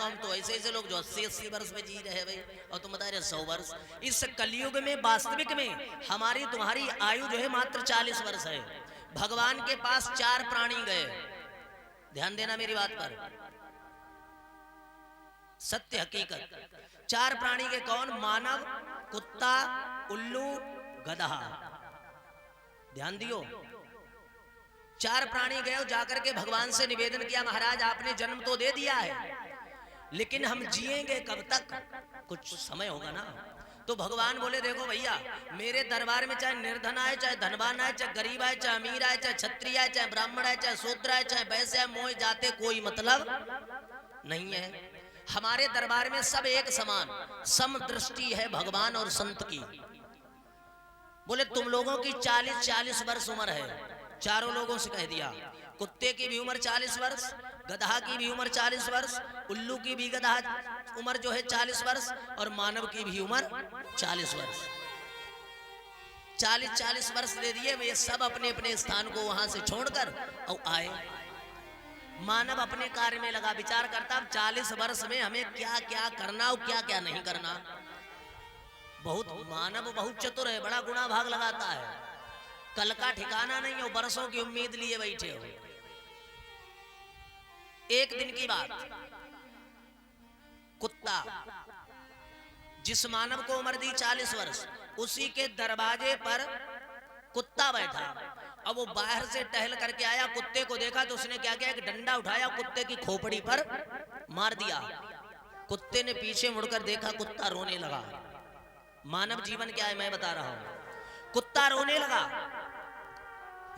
कौन, तो ऐसे ऐसे लोग जो 80-80 वर्ष में जी रहे हैं भाई, और तुम बता रहे 100 वर्ष। इस कलयुग में वास्तविक में हमारी तुम्हारी आयु जो है मात्र 40 वर्ष है। भगवान के पास 4 प्राणी गए, ध्यान देना मेरी बात पर, सत्य हकीकत। 4 प्राणी के कौन? मानव, कुत्ता, उल्लू, गधा। ध्यान दियो, 4 प्राणी गए, जाकर के भगवान से निवेदन किया, महाराज आपने जन्म तो दे दिया है, लेकिन हम जिएंगे कब तक? कुछ समय होगा ना। तो भगवान बोले देखो भैया, मेरे दरबार में चाहे निर्धन आए, चाहे धनवान आए, चाहे गरीब आए, चाहे अमीर आए, चाहे क्षत्रिय आए, चाहे ब्राह्मण आए, चाहे शूद्र आए, चाहे वैश्य आए, मोह जाते कोई मतलब नहीं है। हमारे दरबार में सब एक समान समदृष्टि है भगवान और संत की। बोले तुम लोगों की 40-40 वर्ष उम्र है। चारों लोगों से कह दिया, कुत्ते की भी उम्र 40 वर्ष, गधा की भी उम्र 40 वर्ष, उल्लू की भी गधा उम्र जो है 40 वर्ष, और मानव की भी उम्र 40 वर्ष। 40-40 वर्ष दे दिए। वे सब अपने अपने स्थान को वहां से छोड़कर और आए। मानव अपने कार्य में लगा, विचार करता 40 वर्ष में हमें क्या क्या करना और क्या क्या नहीं करना। मानव बहुत चतुर है, बड़ा गुणा भाग लगाता है, कल का ठिकाना नहीं हो, बरसों की उम्मीद लिए बैठे हो। एक दिन की बात, कुत्ता जिस मानव को उम्र दी 40 वर्ष, उसी के दरवाजे पर कुत्ता बैठा। अब वो बाहर से टहल करके आया, कुत्ते को देखा तो उसने क्या किया, एक डंडा उठाया, कुत्ते की खोपड़ी पर मार दिया। कुत्ते ने पीछे मुड़कर देखा, कुत्ता रोने लगा। मानव जीवन क्या है मैं बता रहा हूं। कुत्ता रोने लगा,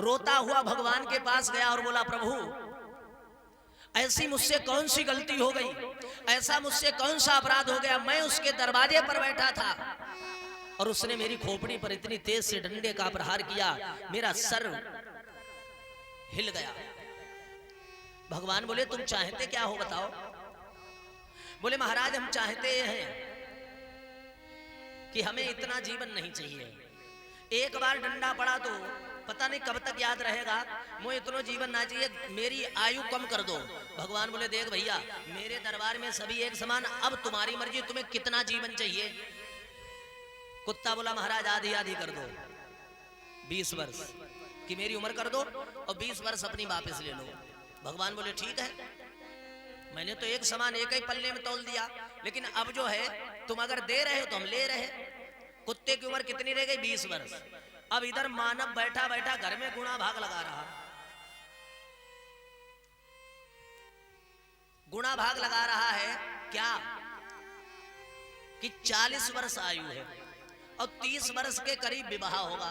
रोता हुआ भगवान के पास गया और बोला प्रभु ऐसी मुझसे कौन सी गलती हो गई, ऐसा मुझसे कौन सा अपराध हो गया, मैं उसके दरवाजे पर बैठा था और उसने मेरी खोपड़ी पर इतनी तेज से डंडे का प्रहार किया, मेरा सर हिल गया। भगवान बोले तुम चाहते क्या हो बताओ? बोले महाराज हम चाहते हैं कि हमें इतना जीवन नहीं चाहिए। एक बार डंडा पड़ा तो पता नहीं कब तक याद रहेगा, मुझे इतना जीवन ना चाहिए, मेरी आयु कम कर दो। भगवान बोले देख भैया, मेरे दरबार में सभी एक समान, अब तुम्हारी मर्जी, तुम्हें कितना जीवन चाहिए? कुत्ता बोला महाराज आधी आधी कर दो, 20 वर्ष की मेरी उम्र कर दो और 20 वर्ष अपनी वापस ले लो। भगवान बोले ठीक है, मैंने तो एक समान एक ही पल्ले में तौल दिया, लेकिन अब जो है तुम अगर दे रहे हो तो हम ले रहे। कुत्ते की उम्र कितनी रह गई? 20 वर्ष। अब इधर मानव बैठा बैठा घर में गुणा भाग लगा रहा, गुणा भाग लगा रहा है क्या कि 40 वर्ष आयु है और 30 वर्ष के करीब विवाह होगा,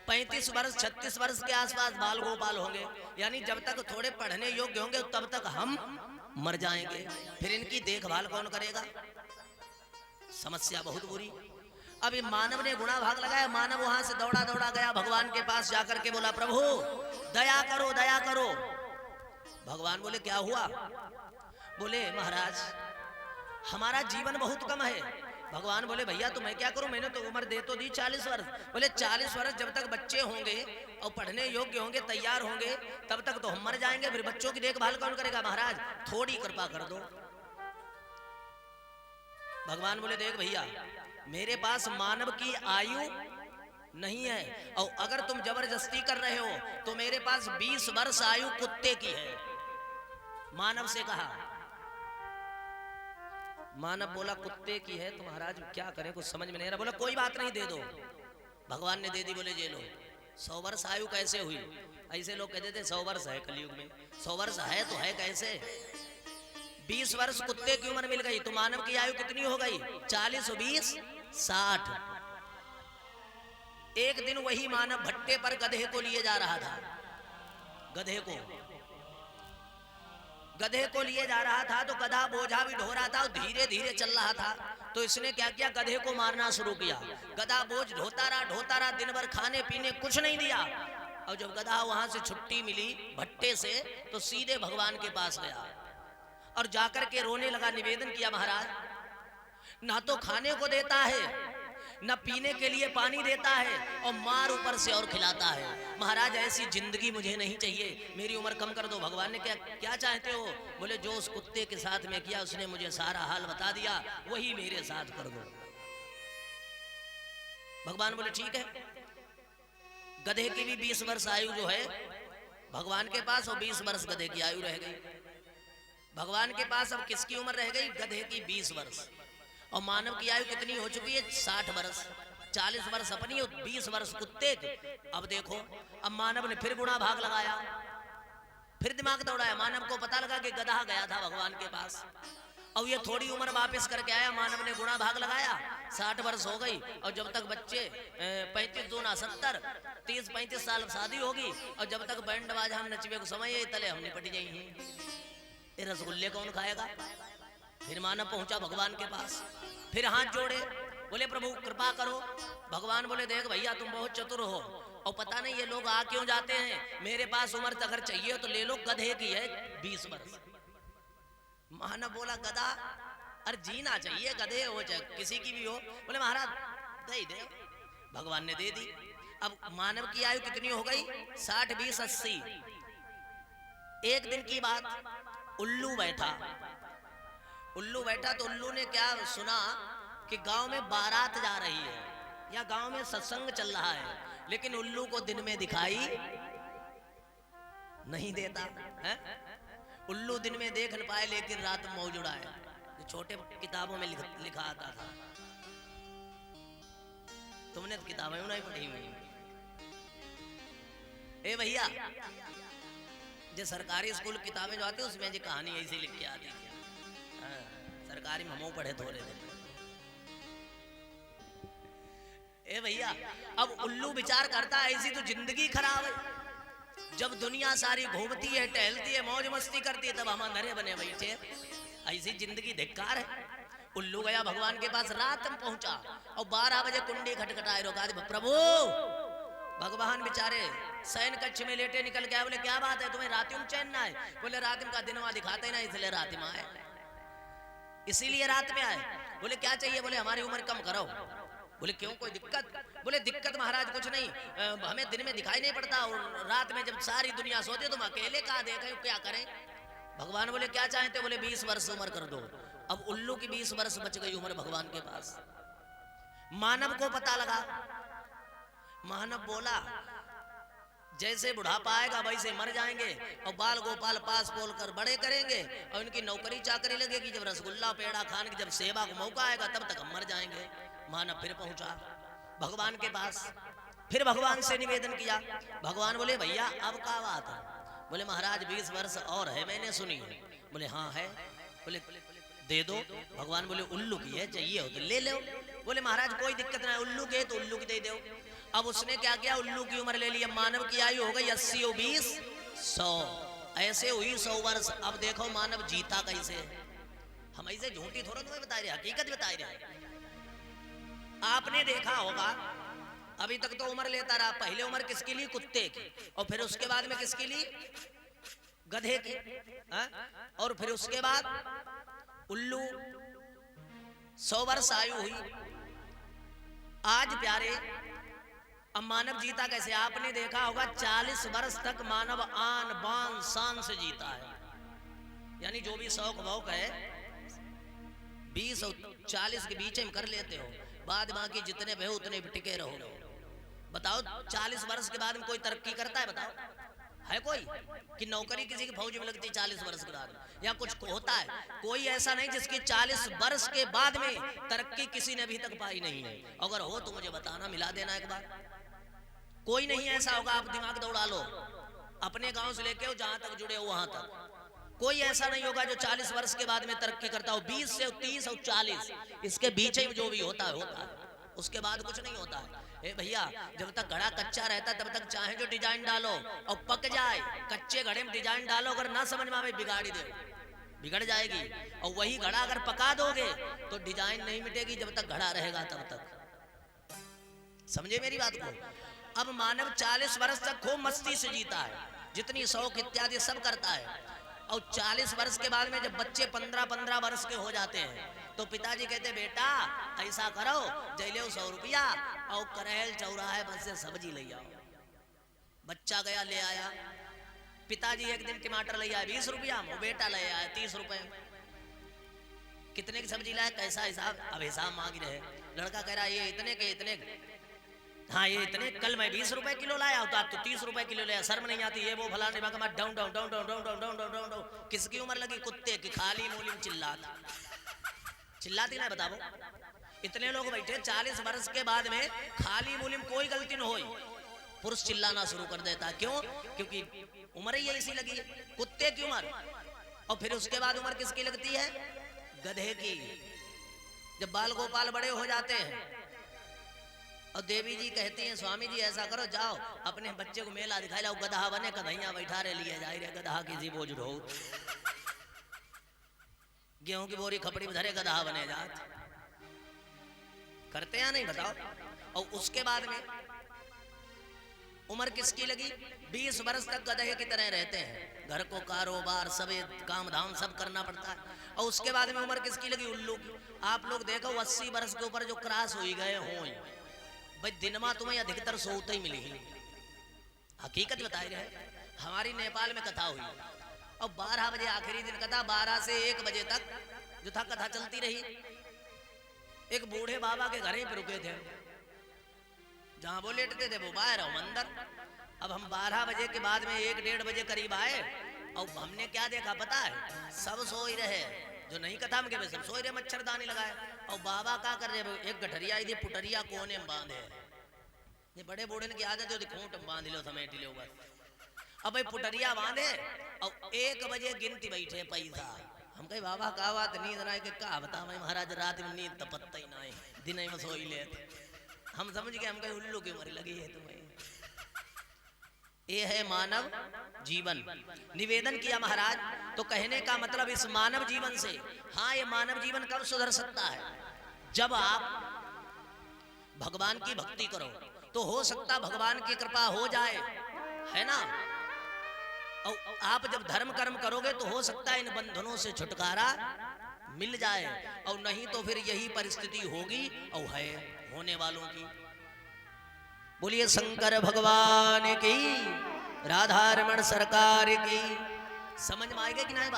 35 वर्ष 36 वर्ष के आसपास बाल गोपाल होंगे, यानी जब तक थोड़े पढ़ने योग्य होंगे तब तक हम मर जाएंगे, फिर इनकी देखभाल कौन करेगा? समस्या बहुत बुरी। अभी मानव ने गुणा भाग लगाया, मानव वहां से दौड़ा दौड़ा गया भगवान के पास, जाकर के बोला प्रभु दया करो दया करो। भगवान बोले क्या हुआ? बोले महाराज हमारा जीवन बहुत कम है। भगवान बोले भैया तो मैं क्या करूं, मैंने तो उम्र दे तो दी 40 वर्ष। बोले 40 वर्ष जब तक बच्चे होंगे और पढ़ने योग्य होंगे, तैयार होंगे, तब तक तो हम मर जाएंगे, फिर बच्चों की देखभाल कौन करेगा? महाराज थोड़ी कृपा कर दो। भगवान बोले देख भैया, मेरे पास मानव की आयु नहीं है और अगर तुम जबरदस्ती कर रहे हो तो मेरे पास 20 वर्ष आयु कुत्ते की है। मानव से कहा, मानव बोला कुत्ते की है तो महाराज क्या करें, कुछ समझ में नहीं आ रहा। बोला कोई बात नहीं दे दो। भगवान ने दे दी। बोले ये लो। 100 वर्ष आयु कैसे हुई? ऐसे लोग कहते थे 100 वर्ष है कलयुग में, 100 वर्ष है तो है कैसे? 20 वर्ष कुत्ते की उम्र मिल गई तो मानव की आयु कितनी हो गई? 40 और 20 60। एक दिन वही मानव भट्टे पर गधे को लिए जा रहा था, गधे को लिए जा रहा था तो गधा बोझा भी ढो रहा था और धीरे धीरे चल रहा था। तो इसने क्या किया, गधे को मारना शुरू किया। गधा बोझ ढोता रहा, दिन भर खाने पीने कुछ नहीं दिया। और जब गधा वहां से छुट्टी मिली भट्टे से तो सीधे भगवान के पास गया और जाकर के रोने लगा, निवेदन किया महाराज ना तो खाने को देता है, न पीने के लिए पानी देता है और मार ऊपर से और खिलाता है। महाराज ऐसी जिंदगी मुझे नहीं चाहिए, मेरी उम्र कम कर दो। भगवान ने क्या क्या चाहते हो? बोले जो उस कुत्ते के साथ में किया उसने मुझे सारा हाल बता दिया, वही मेरे साथ कर दो। भगवान बोले ठीक है। गधे की भी 20 वर्ष आयु जो है भगवान के पास, और 20 वर्ष गधे की आयु रह गई। भगवान के पास अब किसकी उम्र रह गई? गधे की 20 वर्ष। और मानव की आयु कितनी हो चुकी है? 60 वर्ष। 40 वर्ष अपनी और 20 वर्ष कुत्ते के। अब देखो, अब मानव ने फिर गुणा भाग लगाया, फिर दिमाग दौड़ाया। मानव को पता लगा कि गधा गया था भगवान के पास, और ये थोड़ी उम्र वापस करके आया। मानव ने गुणा भाग लगाया, 60 वर्ष हो गई, और जब तक बच्चे 35 दूना 70, 30-35 साल शादी होगी, और जब तक बैंड बाजा हम नचवे को समय है तले हम निपट जाएंगे। ये रसगुल्ले कौन खाएगा? फिर मानव पहुंचा भगवान के पास, फिर हाथ जोड़े, बोले प्रभु कृपा करो। भगवान बोले देख भैया तुम बहुत चतुर हो, और पता नहीं ये लोग आ क्यों जाते हैं, मेरे पास उम्र अगर चाहिए तो ले लो, गधे की है 20 वर्ष। मानव बोला गधा, अरे जीना चाहिए, गधे हो चाहे किसी की भी हो। बोले महाराज दे दे। भगवान ने दे दी। अब मानव की आयु कितनी हो गई? 60, 20, 80। एक दिन की बात, उल्लू बैठा तो उल्लू ने क्या सुना कि गांव में बारात जा रही है या गांव में सत्संग चल रहा है, लेकिन उल्लू को दिन में दिखाई नहीं देता है। उल्लू दिन में देख न पाए, लेकिन रात में मौज उड़ाए, जो छोटे किताबों में लिखा आता था। तुमने तो किताबें नहीं पढ़ी हुई। ए भैया, जो सरकारी स्कूल किताबें जो आती है उसमें जो कहानी ऐसी लिख के आती है। सरकारी में हम पढ़े थोड़े दिन। ए भैया, अब उल्लू विचार करता है ऐसी तो जिंदगी खराब है। जब दुनिया सारी घूमती है, टहलती है, मौज मस्ती करती है, तब हम अंधेरे बने बैठे, ऐसी जिंदगी धिक्कार है। उल्लू गया भगवान के पास, रात में पहुंचा और 12 बजे कुंडी खटखटाए, रोका दे प्रभु। भगवान बेचारे शयन कक्ष में लेटे निकल गया। बोले क्या बात है, तुम्हें रात में चैन ना है? बोले रात में का दिनवा दिखाते ना, इसलिए रात में आए, इसीलिए रात में आए। बोले क्या चाहिए? बोले हमारी उम्र कम करो। बोले क्यों, कोई दिक्कत? बोले दिक्कत महाराज कुछ नहीं, हमें दिन में दिखाई नहीं पड़ता, और रात में जब सारी दुनिया सोती तुम अकेले कहाँ देखे, क्या करें? भगवान बोले क्या चाहते? बोले 20 वर्ष उम्र कर दो। अब उल्लू की 20 वर्ष बच गई उम्र भगवान के पास। मानव को पता लगा। मानव बोला जैसे बुढ़ापा आएगा वैसे मर जाएंगे, और बाल गोपाल पास पोल कर बड़े करेंगे, और इनकी नौकरी चाकरी लगेगी। जब रसगुल्ला पेड़ा खाने की जब सेवा को मौका आएगा तब तक हम मर जाएंगे। मानव फिर पहुंचा भगवान के पास, फिर भगवान से निवेदन किया। भगवान बोले भैया अब क्या बात है? बोले महाराज 20 वर्ष और है, मैंने सुनी है। बोले हाँ है। बोले दे दो। भगवान बोले उल्लू की है, चाहिए हो तो ले लो। बोले महाराज कोई दिक्कत नहीं, उल्लू के तो उल्लू की दे दो। अब उसने क्या किया, उल्लू की उम्र ले ली। अब मानव की आयु हो गई 80 और 20 100, ऐसे हुई 100 वर्ष। अब देखो मानव जीता कैसे। हम ऐसे झूठी थोड़ा तुम्हें बता रहे, हकीकत बता रहे। आपने देखा होगा अभी तक तो उम्र लेता रहा। पहले उम्र किसके लिए? कुत्ते की, और फिर उसके बाद में किसके लिए? गधे की, और फिर उसके बाद उल्लू। 100 वर्ष आयु हुई। आज प्यारे अब मानव जीता कैसे? आपने देखा होगा 40 वर्ष तक मानव आन बान शान से जीता है। यानी जो भी शौक वौक है 20 और 40 के बीच में कर लेते हो, बाद बाकी जितने भी हो उतने भी टिके रहो। बताओ 40 वर्ष के बाद में कोई तरक्की करता है? बताओ है कोई? कि नौकरी किसी की फौज में लगती 40 वर्ष के बाद, या कुछ होता है? कोई ऐसा नहीं जिसकी 40 वर्ष के बाद में तरक्की किसी ने अभी तक पाई नहीं है। अगर हो तो मुझे बताना, मिला देना एक बार। कोई नहीं ऐसा होगा। आप दिमाग दौड़ा लो, अपने गांव से लेके जहां तक जुड़े हो वहां तक कोई ऐसा नहीं होगा जो 40 वर्ष के बाद में तरक्की करता हो। 20 से 30 और 40 इसके बीच में जो भी होता है, उसके बाद कुछ नहीं होता है। ए भैया, जब तक घड़ा कच्चा रहता तब तक चाहे जो डिजाइन डालो, और पक जाए कच्चे घड़े में डिजाइन डालो, अगर ना समझ में आवे बिगाड़ी दे, बिगड़ जाएगी। और वही घड़ा अगर पका दोगे तो डिजाइन नहीं मिटेगी जब तक घड़ा रहेगा तब तक। समझे मेरी बात को? अब मानव 40 वर्ष तक खूब मस्ती से जीता है, जितनी शौक इत्यादि सब करता है। और 40 वर्ष के बाद में जब बच्चे 15-15 वर्ष के हो जाते हैं तो पिताजी कहते बेटा ऐसा करो जैले 100 रुपया और करेल चौराहे पर से सब्जी ले आओ। बच्चा गया ले आया, पिताजी एक दिन टमाटर ले आया 20 रुपया, वो बेटा ले आया 30 रुपए। कितने की सब्जी लाया, कैसा हिसाब, अब हिसाब मांग रहे। लड़का कह रहा ये इतने के इतने, हाँ ये इतने, कल मैं 20 रुपए किलो लाया होता, तो 30 रुपए किलो लाया, शर्म नहीं आती, ये वो फलाने down down down down down down down down down. किसकी उम्र लगी, कुत्ते की, खाली मूली चिल्लाती ना, बताओ। इतने लोग बैठे 40 वर्ष के बाद में खाली मूली में कोई गलती न हो, पुरुष चिल्लाना शुरू कर देता। क्यों? क्योंकि उम्र ही ऐसी लगी, कुत्ते की उम्र। और फिर उसके बाद उम्र किसकी लगती है, गधे की। जब बाल गोपाल बड़े हो जाते हैं और देवी जी कहती हैं स्वामी जी ऐसा करो जाओ अपने बच्चे को मेला दिखाई लाओ, गधा बने, कन्हैया बैठा रे लिए जाए रे, गधा किसी बोझ ढो, गेहूं की बोरी खपड़ी में धरे गधा बने जात। करते या नहीं बताओ। और उसके बाद में उम्र किसकी लगी, 20 वर्ष तक गधे की तरह रहते हैं, घर को कारोबार सब काम धाम सब करना पड़ता है। और उसके बाद में उम्र किसकी लगी, उल्लू की। आप लोग देखो 80 वर्ष के ऊपर जो क्रॉस हुई गए हों भाई, दिन में तुम्हें अधिकतर सोते ही मिली, हकीकत बताई गए। हमारी नेपाल में कथा हुई और 12 बजे आखिरी दिन कथा, 12 से 1 बजे तक जो था कथा चलती रही। एक बूढ़े बाबा के घर ही पे रुके थे, जहां वो लेटते थे वो बाहर हो मंदिर। अब हम 12 बजे के बाद में 1-1:30 बजे करीब आए और हमने क्या देखा पता है, सब सोई रहे, जो नहीं कथा में सब सोई रहे, मच्छरदानी लगाए। और बाबा क्या कर रहे, एक गठरिया थी पुटरिया कोने में बांधे, ये बड़े बूढ़े की आदत होती, खूंट में बांध लो समेट लो बस। अब भाई पुटरिया बांधे और 1 बजे गिनती बैठे पैसा। हम कहे बाबा का बात नींद ना के का बता मैं महाराज, रात में नींद तपत्ता ही ना है, दिन में सोई ले। हम समझ गए, हम कहे उल्लू की उम्र लगी है तुम्हें। ये है मानव जीवन। निवेदन किया महाराज, तो कहने का मतलब इस मानव जीवन से, हाँ ये मानव जीवन कब सुधर सकता है, जब आप भगवान की भक्ति करो तो हो सकता भगवान की कृपा हो जाए, है ना। और आप जब धर्म कर्म करोगे तो हो सकता है इन बंधनों से छुटकारा मिल जाए, और नहीं तो फिर यही परिस्थिति होगी और है होने वालों की। बोलिए शंकर भगवान की, राधा रमण सरकार की। समझ में आएगा कि नहीं?